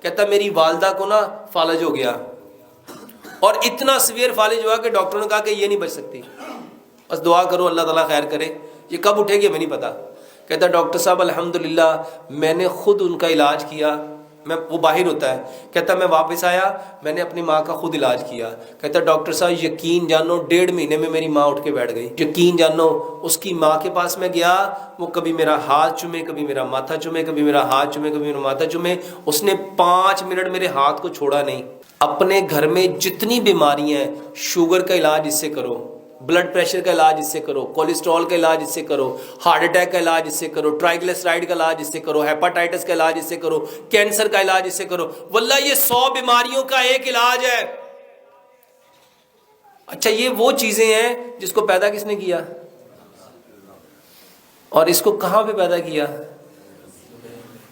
کہتا میری والدہ کو نا فالج ہو گیا، اور اتنا سویئر فالج ہوا کہ ڈاکٹروں نے کہا کہ یہ نہیں بچ سکتی، بس دعا کرو اللہ تعالیٰ خیر کرے، یہ کب اٹھے گی ہمیں نہیں پتا۔ کہتا ڈاکٹر صاحب الحمدللہ میں نے خود ان کا علاج کیا، وہ باہر ہوتا ہے، کہتا میں واپس آیا، میں نے اپنی ماں کا خود علاج کیا۔ کہتا ڈاکٹر صاحب یقین جانو 1.5 مہینے میں میری ماں اٹھ کے بیٹھ گئی، یقین جانو۔ اس کی ماں کے پاس میں گیا، وہ کبھی میرا ہاتھ چومے، کبھی میرا ماتھا چومے، کبھی میرا ہاتھ چومے، کبھی میرا ماتھا چومے، اس نے 5 منٹ میرے ہاتھ کو چھوڑا نہیں۔ اپنے گھر میں جتنی بیماریاں ہیں، شوگر کا علاج اس سے کرو، بلڈ پریشر کا علاج اس سے کرو، کولیسٹرول کا علاج اس سے کرو، ہارٹ اٹیک کا علاج اس سے کرو، ٹرائیگلیسرائڈ کا علاج اس سے کرو، ہیپاٹائٹس کا علاج اس سے کرو، کینسر کا علاج اس سے کرو، واللہ یہ 100 بیماریوں کا ایک علاج ہے۔ اچھا یہ وہ چیزیں ہیں جس کو پیدا کس نے کیا، اور اس کو کہاں پہ پیدا کیا؟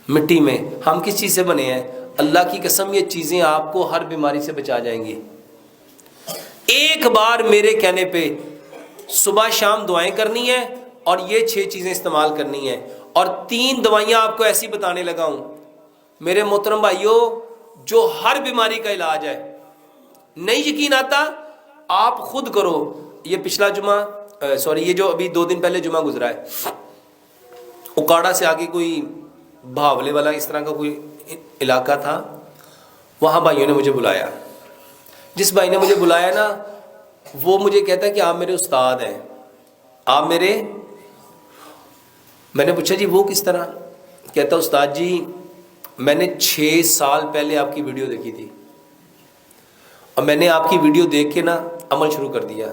مٹی میں۔ ہم کس چیز سے بنے ہیں؟ اللہ کی قسم یہ چیزیں آپ کو ہر بیماری سے بچا جائیں گی۔ ایک بار میرے کہنے پہ صبح شام دعائیں کرنی ہے اور یہ 6 چیزیں استعمال کرنی ہیں، اور 3 دوائیاں آپ کو ایسی بتانے لگا ہوں میرے محترم بھائیوں جو ہر بیماری کا علاج ہے۔ نہیں یقین آتا آپ خود کرو۔ یہ پچھلا جمعہ یہ جو ابھی 2 دن پہلے جمعہ گزرا ہے، اکاڑا سے آگے کوئی بھاولے والا اس طرح کا کوئی علاقہ تھا، وہاں بھائیوں نے مجھے بلایا۔ جس بھائی نے مجھے بلایا نا وہ مجھے کہتا ہے کہ آپ میرے استاد ہیں، آپ میرے۔ میں نے پوچھا جی وہ کس طرح؟ کہتا استاد جی میں نے 6 سال پہلے آپ کی ویڈیو دیکھی تھی، اور میں نے آپ کی ویڈیو دیکھ کے نا عمل شروع کر دیا،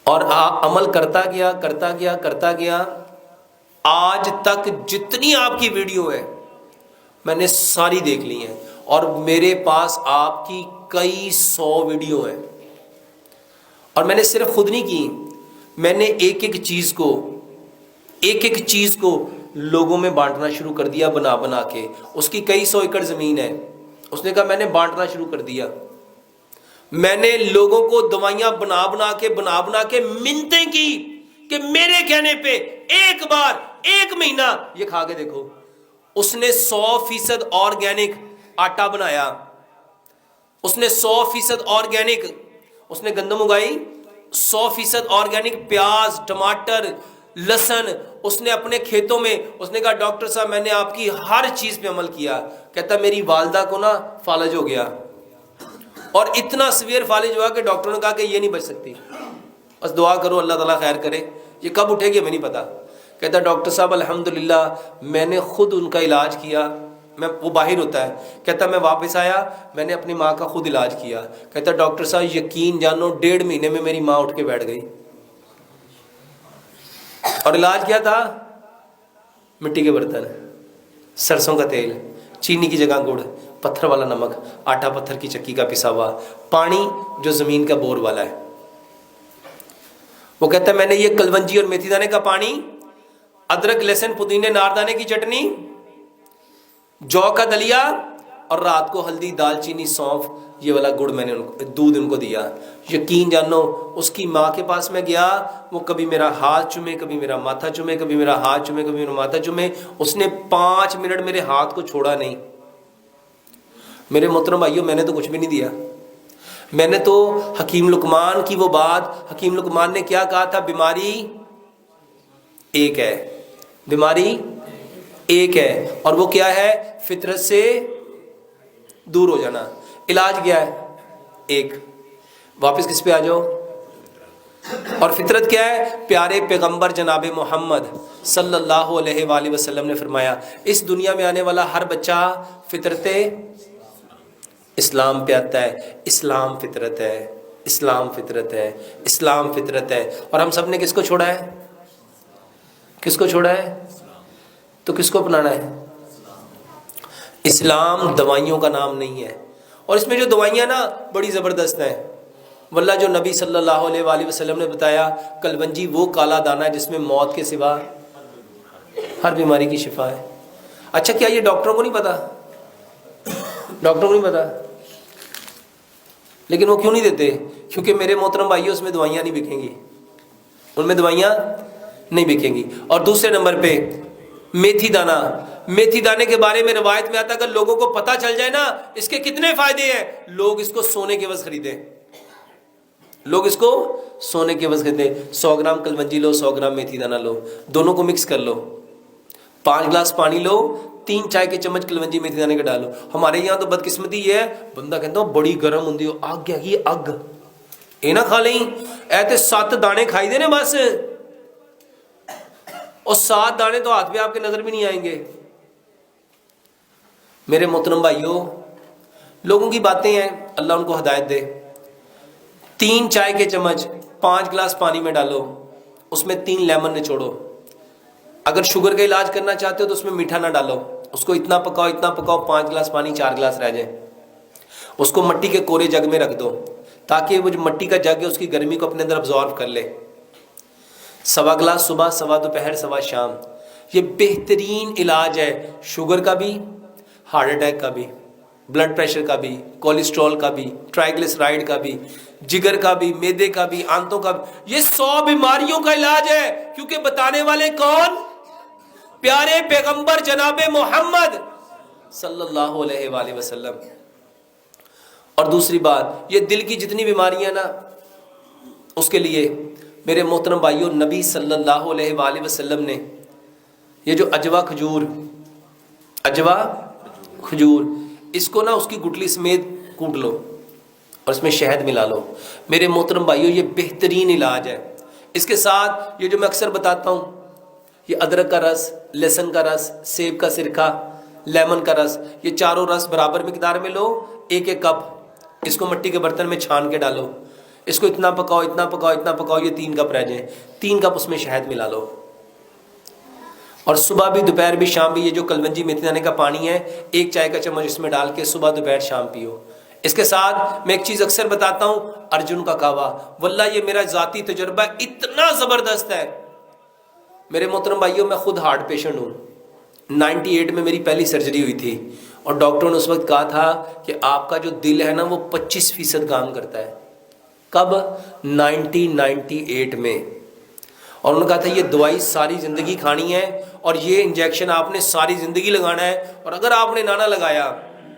اور عمل کرتا گیا، آج تک جتنی آپ کی ویڈیو ہے میں نے ساری دیکھ لی ہیں، اور میرے پاس آپ کی کئی 100 ویڈیو ہیں، اور میں نے صرف خود نہیں کی، میں نے ایک ایک چیز کو لوگوں میں بانٹنا شروع کر دیا، بنا کے۔ اس کی کئی 100 ایکڑ زمین ہے، اس نے کہا میں نے بانٹنا شروع کر دیا، میں نے لوگوں کو دوائیاں بنا کے منتیں کی کہ میرے کہنے پہ ایک بار 1 مہینہ یہ کھا کے دیکھو۔ اس نے 100% آرگینک آٹا بنایا، اس نے 100% آرگینک، اس نے گندم اگائی، 100% آرگینک پیاز، ٹماٹر، لہسن اس نے اپنے کھیتوں میں۔ اس نے کہا ڈاکٹر صاحب میں نے آپ کی ہر چیز پہ عمل کیا۔ کہتا میری والدہ کو نا فالج ہو گیا، اور اتنا سویئر فالج ہوا کہ ڈاکٹروں نے کہا کہ یہ نہیں بچ سکتی، بس دعا کرو اللہ تعالیٰ خیر کرے، یہ کب اٹھے گی ہمیں نہیں پتا۔ کہتا ڈاکٹر صاحب الحمدللہ میں نے خود ان کا علاج کیا، وہ باہر ہوتا ہے، کہتا میں واپس آیا، میں نے اپنی ماں کا خود علاج کیا۔ کہتا ڈاکٹر صاحب یقین جانو 1.5 مہینے میں میری ماں اٹھ کے بیٹھ گئی، اور علاج کیا تھا؟ مٹی کے برتن، سرسوں کا تیل، چینی کی جگہ گڑ، پتھر والا نمک، آٹا پتھر کی چکی کا پسا ہوا، پانی جو زمین کا بور والا ہے۔ وہ کہتا ہے میں نے یہ کلونجی اور میتھی دانے کا پانی، ادرک لہسن پودینے ناردانے کی چٹنی، جو کا دلیا، اور رات کو ہلدی دال چینی سونف یہ والا گڑ میں نے دودھ ان کو دیا۔ یقین جانو اس کی ماں کے پاس میں گیا، وہ کبھی میرا ہاتھ چومے، کبھی میرا ماتھا چومے، کبھی میرا ہاتھ چومے، کبھی میرا ماتھا چومے، اس نے 5 منٹ میرے ہاتھ کو چھوڑا نہیں۔ میرے محترم بھائیوں میں نے تو کچھ بھی نہیں دیا، میں نے تو حکیم لقمان کی وہ بات، حکیم لقمان نے کیا کہا تھا؟ بیماری ایک ہے، بیماری ایک ہے، اور وہ کیا ہے؟ فطرت سے دور ہو جانا۔ علاج کیا ہے؟ ایک۔ واپس کس پہ آ جاؤ؟ اور فطرت کیا ہے؟ پیارے پیغمبر جناب محمد صلی اللہ علیہ وآلہ وسلم نے فرمایا اس دنیا میں آنے والا ہر بچہ فطرت اسلام پہ آتا ہے۔ اسلام فطرت ہے، اسلام فطرت ہے، اسلام فطرت ہے، اور ہم سب نے کس کو چھوڑا ہے؟ کس کو چھوڑا ہے؟ تو کس کو اپنانا ہے؟ اسلام دوائیوں کا نام نہیں ہے، اور اس میں جو دوائیاں نا بڑی زبردست ہیں واللہ۔ جو نبی صلی اللہ علیہ وآلہ وسلم نے بتایا کلونجی وہ کالا دانہ ہے جس میں موت کے سوا ہر بیماری کی شفا ہے۔ اچھا کیا یہ ڈاکٹروں کو نہیں پتا؟ ڈاکٹروں کو نہیں پتا، لیکن وہ کیوں نہیں دیتے؟ کیونکہ میرے محترم بھائیوں اس میں دوائیاں نہیں بکیں گی، ان میں دوائیاں نہیں بکیں گی۔ اور دوسرے نمبر پہ میتھی دانہ، میتھی دانے کے بارے میں روایت میں آتا ہے اگر لوگوں کو پتہ چل جائے نا اس کے کتنے فائدے ہیں، لوگ اس کو سونے کے عوض خریدیں، لوگ اس کو سونے کے عوض خریدیں۔ 100 گرام کلونجی لو، 100 گرام میتھی دانہ لو، دونوں کو مکس کر لو، 5 گلاس پانی لو، 3 چائے کے چمچ کلونجی میتھی دانے کے ڈالو۔ ہمارے یہاں تو بدقسمتی یہ ہے، بندہ کہتا ہوں بڑی گرم ہوں اگ ہے اگ، یہ نہ کھا لیں ایتے 7 دانے کھائی دے نا بس، اور 7 دانے تو ہاتھ پہ آپ کے نظر بھی نہیں آئیں گے۔ میرے محترم بھائیوں، لوگوں کی باتیں ہیں، اللہ ان کو ہدایت دے۔ 3 چائے کے چمچ 5 گلاس پانی میں ڈالو، اس میں 3 لیمن نچوڑو۔ اگر شوگر کا علاج کرنا چاہتے ہو تو اس میں میٹھا نہ ڈالو، اس کو اتنا پکاؤ 5 گلاس پانی 4 گلاس رہ جائے، اس کو مٹی کے کورے جگ میں رکھ دو تاکہ وہ جو مٹی کا جگ ہے اس کی گرمی کو اپنے اندر ابزارو کر لے۔ 1.25 گلاس صبح، 1.25 دوپہر، 1.25 شام۔ یہ بہترین علاج ہے شوگر کا بھی، ہارٹ اٹیک کا بھی، بلڈ پریشر کا بھی، کولیسٹرول کا بھی، ٹرائیگلیسرائڈ کا بھی، جگر کا بھی، معدے کا بھی، آنتوں کا بھی۔ یہ 100 بیماریوں کا علاج ہے، کیونکہ بتانے والے کون؟ پیارے پیغمبر جناب محمد صلی اللہ علیہ وآلہ وسلم۔ اور دوسری بات، یہ دل کی جتنی بیماریاں نا اس کے لیے میرے محترم بھائیوں، نبی صلی اللہ علیہ وآلہ وسلم نے یہ جو اجوا کھجور اس کو نا اس کی گٹلی سمیت کوٹ لو اور اس میں شہد ملا لو۔ میرے محترم بھائیوں، یہ بہترین علاج ہے۔ اس کے ساتھ یہ جو میں اکثر بتاتا ہوں، یہ ادرک کا رس، لہسن کا رس، سیب کا سرکہ، لیمن کا رس، یہ چاروں رس برابر مقدار میں لو، 1 کپ، اس کو مٹی کے برتن میں چھان کے ڈالو، اس کو اتنا پکاؤ یہ 3 کپ رہ جائیں، 3 کپ اس میں شہد ملا لو، اور صبح بھی دوپہر بھی شام بھی یہ جو کلونجی میتھی دانے کا پانی ہے 1 چائے کا چمچ اس میں ڈال کے صبح دوپہر شام پیو۔ اس کے ساتھ میں ایک چیز اکثر بتاتا ہوں، ارجن کا کہوا، واللہ یہ میرا ذاتی تجربہ اتنا زبردست ہے۔ میرے محترم بھائیوں، میں خود ہارٹ پیشنٹ ہوں، 98 میں میری پہلی سرجری ہوئی تھی، اور ڈاکٹروں نے اس وقت کہا تھا کہ آپ کا جو دل ہے نا وہ 25% کام کرتا ہے۔ کب؟ 1998 میں۔ اور انہوں نے کہا تھا یہ دوائی ساری زندگی کھانی ہے، اور یہ انجیکشن آپ نے ساری زندگی لگانا ہے، اور اگر آپ نے نہ لگایا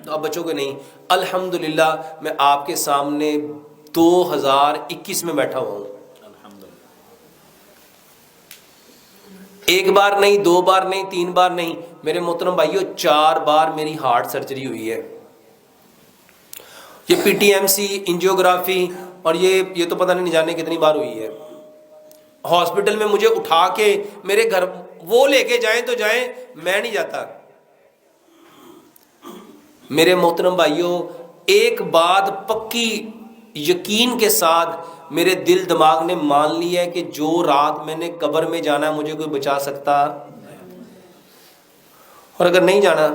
تو آپ بچو گے نہیں۔ الحمدللہ میں آپ کے سامنے 2021 میں بیٹھا ہوا ہوں۔ ایک بار نہیں، 2 بار نہیں، 3 بار نہیں، میرے محترم بھائیوں 4 بار میری ہارٹ سرجری ہوئی ہے۔ یہ P T M C, angiography, اور یہ تو پتہ نہیں جانے کتنی بار ہوئی ہے۔ ہاسپٹل میں مجھے اٹھا کے میرے گھر وہ لے کے جائیں تو جائیں، میں نہیں جاتا۔ میرے محترم بھائیوں، ایک بات پکی یقین کے ساتھ میرے دل دماغ نے مان لی ہے کہ جو رات میں نے قبر میں جانا ہے مجھے کوئی بچا سکتا، اور اگر نہیں جانا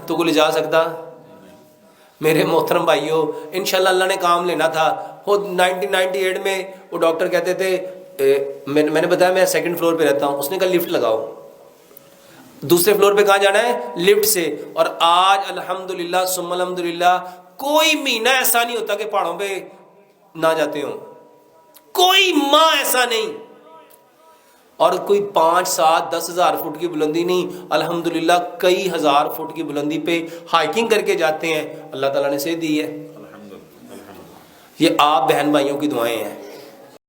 تو کوئی لے جا سکتا؟ میرے محترم بھائیوں، انشاءاللہ اللہ نے کام لینا تھا۔ وہ 1998 میں وہ ڈاکٹر کہتے تھے، میں نے بتایا میں 2nd فلور پہ رہتا ہوں، اس نے کہا لفٹ لگاؤ۔ دوسرے فلور پہ کہاں جانا ہے؟ لفٹ سے۔ اور آج الحمدللہ ثم الحمدللہ کوئی مہینہ ایسا نہیں ہوتا کہ پہاڑوں پہ نہ جاتے ہوں، کوئی ماہ ایسا نہیں، اور کوئی 5، 7، 10 ہزار فٹ کی بلندی نہیں، الحمدللہ کئی ہزار فٹ کی بلندی پہ ہائکنگ کر کے جاتے ہیں۔ اللہ تعالیٰ نے صحت دی ہے، یہ آپ بہن بھائیوں کی دعائیں ہیں۔